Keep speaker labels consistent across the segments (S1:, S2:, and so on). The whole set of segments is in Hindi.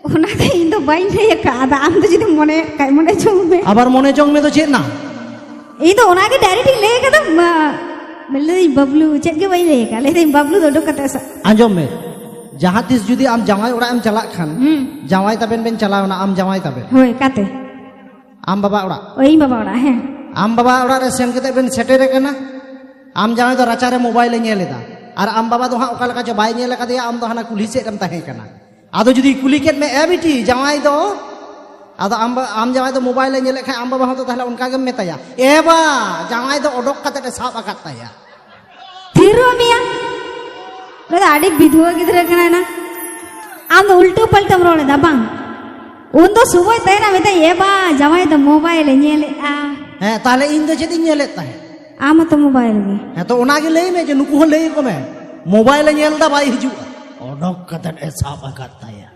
S1: ওনাতে ইন্দো বাইন রে কাদা আম তো যদি মনে কাই মনে জমবে
S2: আবার মনে জংমে তো চেত না
S1: এই তো ওনাকে ডাইরেক্ট লে কাদা বলে বাবলু চেত গে বাই লে কা লে বাবলু দডো কাতে
S2: আঞ্জম মে যাহা তিস যদি আম জামাই ওড়া এম চালাক খান জামাই তাবেন বেন চালাও না আম জামাই তাবেন
S1: হই কাতে
S2: আম বাবা ওড়া
S1: ওই বাবা ওড়া হ্যাঁ
S2: আম বাবা ওড়া রে সেন কেতে বেন সেটেরে কেনা আম জামাই তো রাচারে মোবাইলে ñeলেদা আর আম বাবা তো হা ওকা লেকা চ বাই ñel কাদিয়া আম তো হানা কুলি সেট এম তাহে কেনা আদো যদি কুলি কেট মে এ বিটি জামাই দো আদো আম জামাই তো মোবাইলে ñele খায় আম বাবা হতো তাহলে উনকা গে মেতায়া এবা জামাই তো অডক কাতে সাব আকাত তায়া
S1: থিরো মিয়া রে আডি বিধুয়া গিদরে কেনা না আম উল্টো পাল্টা রোলে দা বাং উন তো সুবই তাই না মেতে এবা জামাই তো মোবাইলে ñele
S2: হ্যাঁ তাহলে ইন দো চেদি ñelet তাহে
S1: आम तो मोबाइल गे
S2: হ্যাঁ তো ওনাকে লই মে যে নুকু হন লই কমে মোবাইলে ñelদা বাই হিজু অডক কাতে সাব আকাত তায়া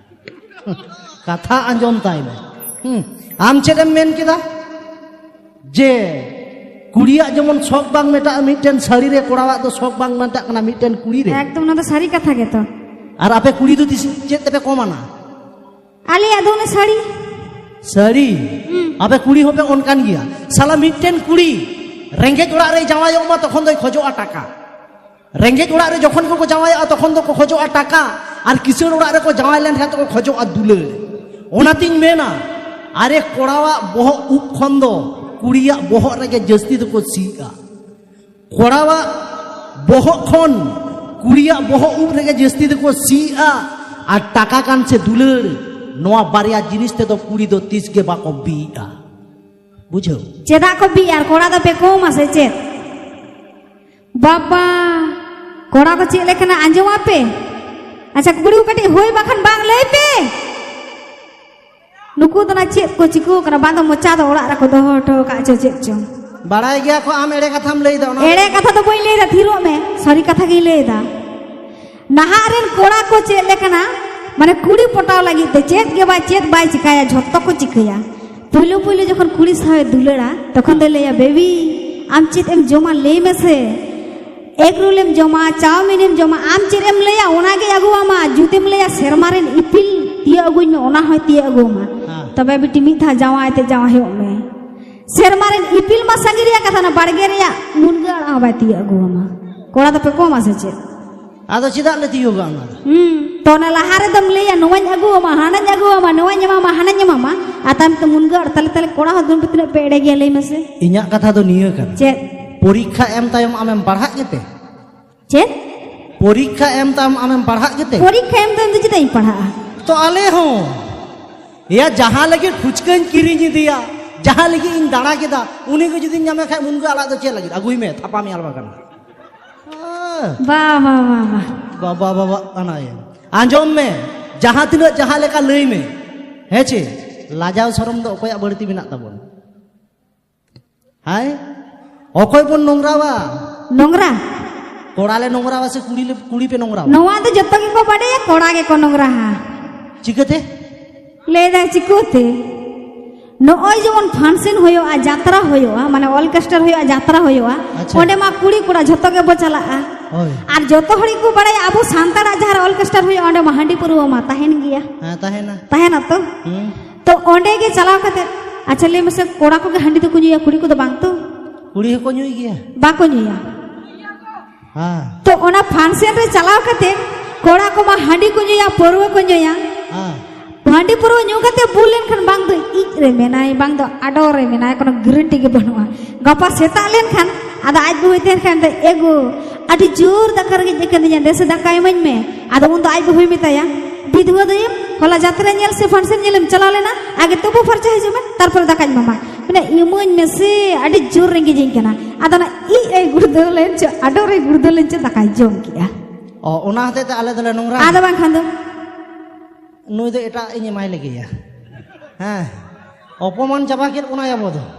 S2: কথা আঞ্জম তাই মে আম চেদম মেন কিদা যে কুড়িয়া যেমন শখ বাং মেটা মিটেন শাড়ি রে কোড়াওয়া তো শখ বাং মেটা কানা মিটেন কুড়ি রে
S1: एकदम ना तो सारी कथा गे तो
S2: আর আপে কুড়ি তো চেত তেপে কমানা
S1: आले आदोने साड़ी
S2: শাড়ি আপে কুড়ি হবে অনকান গিয়া সালা মিটেন কুড়ি রেঙ্গেজ ওড়া রে জামাই মা তখন দই খোঁজোয়া টাকা রেঙ্গেজ ওড়া রে যখন কো জামাই তখন তো খোঁজোয়া টাকা আর কিশোর ওড়া রে কো জামাই লেন তো খোঁজোয়া দুলে ওনাতিং মেনা আরে কোড়াওয়া বহ উপ খন্দ কুড়িয়া বহ রেগে জস্তি তো কো সিগা কোড়াওয়া বহ খন কুড়িয়া বহ উপ রেগে জস্তি তো কো সিগা আর টাকা কানছে দুলে নোয়া বারিয়া জিনিস তে তো কুড়ি দো 30 গে বাকো বিয়া বুঝো
S1: चेदा को भी यार कोड़ा तो पे को मासे चेत बाबा कोड़ा को चेले कना अंजमा पे अच्छा कुड़ी कटी होई बखन बांग ले पे नुकु तो ना चेत को चिकु कना बांध मोचा तो ओड़ा रखो दो ठो का चेत चो
S2: बाड़ाई गया को आम एड़े कथाम लई दा ना
S1: एड़े कथा तो बोई ले दा थीरो में सॉरी कथा गे ले दा नहारेन कोड़ा को चेले कना माने कुड़ी पटाव लगी ते चेत बाय चिकाया झत्तो को चिकया पुलो पुलो जखन कुड़ी साहे दुलड़ा तखन दे लेया बेबी आम चेत एम जमा ले में से एक रोल एम जमा चाउमिन एम जमा आम चेत एम लेया ओना गे अगुआमा जुतेम लेया सेरमारेन इपिल तिया अगुई में ओना होय तिया अगुमा तबे बिटी मी था जावा आते जावा हे में सेरमारेन इपिल मा संगिरिया कथा ना बाड़गे रेया मुनगा आबा तिया अगुमा कोड़ा तो पे को मा से चेत
S2: आदो चिदा ले तियो गा ना
S1: तो ना लहारे दम लेया नोवाñ अगुमा हाना अगुमा नोवाñ मामा हाना मामा आताम तो मुनगा तले तले कोड़ा हो दुन पितने पेड़े गे ले में से
S2: इन्या कथा तो नियो कर
S1: चेत
S2: परीक्षा एम तायम आमेम पढ़ा गेते
S1: चेत
S2: परीक्षा एम तायम आमेम पढ़ा गेते
S1: परीक्षा एम तो चिताई पढ़ा
S2: तो आले हो या जहां लगे फुचकन किरिኝ दिया जहां लगे इन दाड़ा केदा उनी को जदी ᱧᱟᱢᱮ खाय मुनगा आला दो चे लगी अगुई में थापा में आलवा करना
S1: वाह वाह वाह वाह
S2: बाबा बाबा अनाय आंजम में जहां तिना जहां लेका लई में हे चे लाजाव शरम दो अकोया बड़ती बिना ताबन हाय अकोय बन नोंगरावा
S1: नोंगरा
S2: कोड़ाले नोंगरावा से कुड़ी पे नोंगरावा
S1: नोवा तो जत्तो के को बड़े कोड़ा के को नोंगरा हा
S2: चिकते
S1: ले दा चिकोते नो ओय जवन फंक्शन होयो आ यात्रा होयो माने ऑर्केस्ट्रा होयो आ यात्रा होयो ओंडे मा कुड़ी कोड़ा जत्तो के बचला আর যত হড়ি কো বড়াই আবু সান্তাড়া যার অর্কেস্ট্রা হই অন্ডে মাহান্ডি পুরো মা তাহেন গিয়া
S2: হ্যাঁ
S1: তাহেনা তো তো অন্ডে গে চালাও কাতে আচ্ছা লে মসে কোড়া কো গে হান্ডি তো কুজিয়া কুড়ি কো তো বাং তো
S2: কুড়ি को ñuy গিয়া
S1: বা কো নিয়া
S2: হ্যাঁ
S1: তো ওনা ফাংশন রে চালাও কাতে কোড়া কো মা হান্ডি কো নিয়া পরো কো নিয়া
S2: হ্যাঁ
S1: हांडी पुरो ᱧᱩ कते बुलेन खन बांग दो इच रे मेनाय बांग दो आडो रे मेनाय कोनो ग्यारंटी गे बनुआ गपा सेता लेन खन आदा आज होइतेन खन दे एगो आडी जोर दकर गे जेकन दिया देसे दकाय मन में आदा उन दो आज होई मिताया विधवा दे होला यात्रा नेल से फंक्शन नेलम चला लेना आगे तबु फरचा हिजु में तारपर दकाय मामा माने इमन में से आडी जोर रेंगे जिन केना आदा ना इ ए गुरदलेन च आडो रे गुरदलेन च दकाय जोम किया
S2: ओ ओना हते ते आले दले नोंगरा
S1: आदा बांग खान दो
S2: नुई दो एटा इᱧ माय लगे या हाँ अपमान चाबा के ओना याबो दो